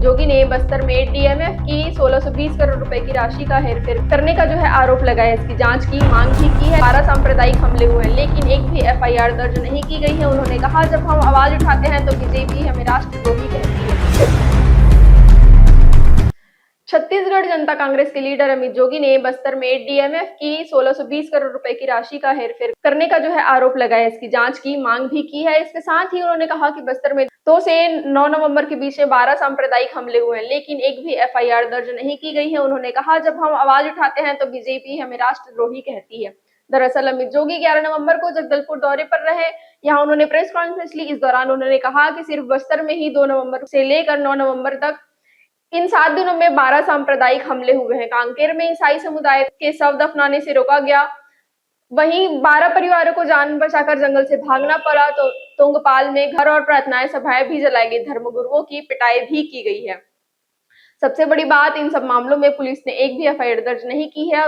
जोगी ने बस्तर में डीएमएफ की 1620 करोड़ रुपए की राशि का हेरफेर करने का जो है आरोप लगाया। इसकी जांच की मांग भी की है। 12 सांप्रदायिक हमले हुए हैं, लेकिन एक भी एफआईआर दर्ज नहीं की गई है। उन्होंने कहा, जब हम आवाज उठाते हैं तो बीजेपी हमें राष्ट्रद्रोही कहती है। छत्तीसगढ़ जनता कांग्रेस के लीडर अमित जोगी ने बस्तर में डीएमएफ की 1620 करोड़ रुपए की राशि का हेरफेर करने का जो है आरोप लगाया। इसकी जांच की मांग भी की है। इसके साथ ही उन्होंने कहा कि बस्तर में 2 से 9 नवंबर के बीच में 12 सांप्रदायिक हमले हुए हैं, लेकिन एक भी एफआईआर दर्ज नहीं की गई है। उन्होंने कहा, जब हम आवाज उठाते हैं तो बीजेपी हमें राष्ट्रद्रोही कहती है। दरअसल अमित जोगी 11 नवंबर को जगदलपुर दौरे पर रहे। यहाँ उन्होंने प्रेस कॉन्फ्रेंस ली। इस दौरान उन्होंने कहा कि सिर्फ बस्तर में ही 2 नवंबर से लेकर 9 नवंबर तक इन 7 दिनों में 12 सांप्रदायिक हमले हुए हैं। कांकेर में ईसाई समुदाय के शव दफनाने से रोका गया। वहीं 12 परिवारों को जान बचाकर जंगल से भागना पड़ा। तो तुंगपाल में घर और प्रार्थनाएं सभाएं भी जलाई गई। धर्मगुरुओं की पिटाई भी की गई है। सबसे बड़ी बात, इन सब मामलों में पुलिस ने एक भी एफआईआर दर्ज नहीं की है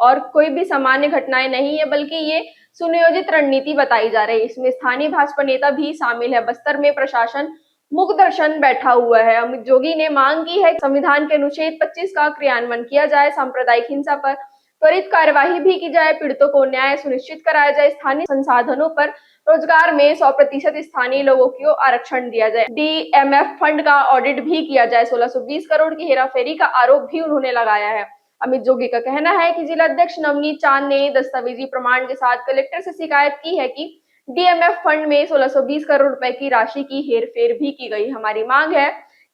और कोई भी सामान्य घटनाएं नहीं है, बल्कि ये सुनियोजित रणनीति बताई जा रही है। इसमें स्थानीय भाजपा नेता भी शामिल है। बस्तर में प्रशासन मूक दर्शन बैठा हुआ है। अमित जोगी ने मांग की है कि संविधान के अनुच्छेद 25 का क्रियान्वयन किया जाए, सांप्रदायिक हिंसा पर त्वरित कार्यवाही भी की जाए, पीड़ितों को न्याय सुनिश्चित कराया जाए, स्थानीय संसाधनों पर रोजगार में 100% स्थानीय लोगों को आरक्षण दिया जाए, डीएमएफ फंड का ऑडिट भी किया जाए। 1620 करोड़ की हेराफेरी का आरोप भी उन्होंने लगाया है। अमित जोगी का कहना है कि जिला अध्यक्ष नवनीत चांद ने दस्तावेजी प्रमाण के साथ कलेक्टर से शिकायत की है कि डीएमएफ फंड में 1620 करोड़ रुपए की राशि की हेरफेर भी की गई। हमारी मांग है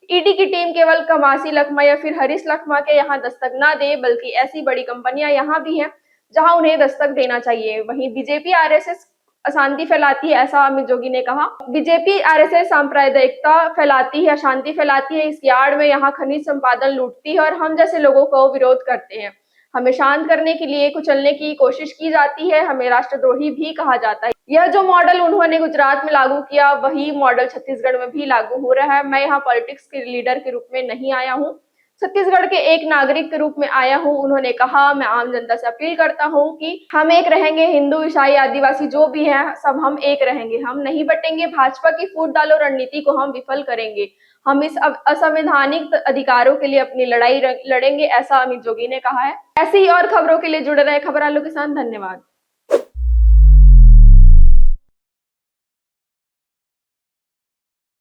ईडी की टीम केवल कमासी लखमा या फिर हरीश लखमा के यहाँ दस्तक ना दे, बल्कि ऐसी बड़ी कंपनियां यहाँ भी हैं जहां उन्हें दस्तक देना चाहिए। वहीं बीजेपी आरएसएस अशांति फैलाती है, ऐसा अमित जोगी ने कहा। बीजेपी आरएसएस सांप्रदायिकता फैलाती है, अशांति फैलाती है। इसकी आड़ में यहाँ खनिज संपादन लूटती है और हम जैसे लोगों को विरोध करते हैं। हमें शांत करने के लिए कुचलने की कोशिश की जाती है। हमें राष्ट्रद्रोही भी कहा जाता है। यह जो मॉडल उन्होंने गुजरात में लागू किया, वही मॉडल छत्तीसगढ़ में भी लागू हो रहा है। मैं यहाँ पॉलिटिक्स के लीडर के रूप में नहीं आया हूँ, छत्तीसगढ़ के एक नागरिक के रूप में आया हूँ। उन्होंने कहा, मैं आम जनता से अपील करता हूँ कि हम एक रहेंगे। हिंदू, ईसाई, आदिवासी जो भी हैं, सब हम एक रहेंगे। हम नहीं बटेंगे। भाजपा की फूट डालो रणनीति को हम विफल करेंगे। हम इस असंवैधानिक अधिकारों के लिए अपनी लड़ाई लड़ेंगे, ऐसा अमित जोगी ने कहा है। ऐसी और खबरों के लिए जुड़े रहे खबर आलू के साथ। धन्यवाद।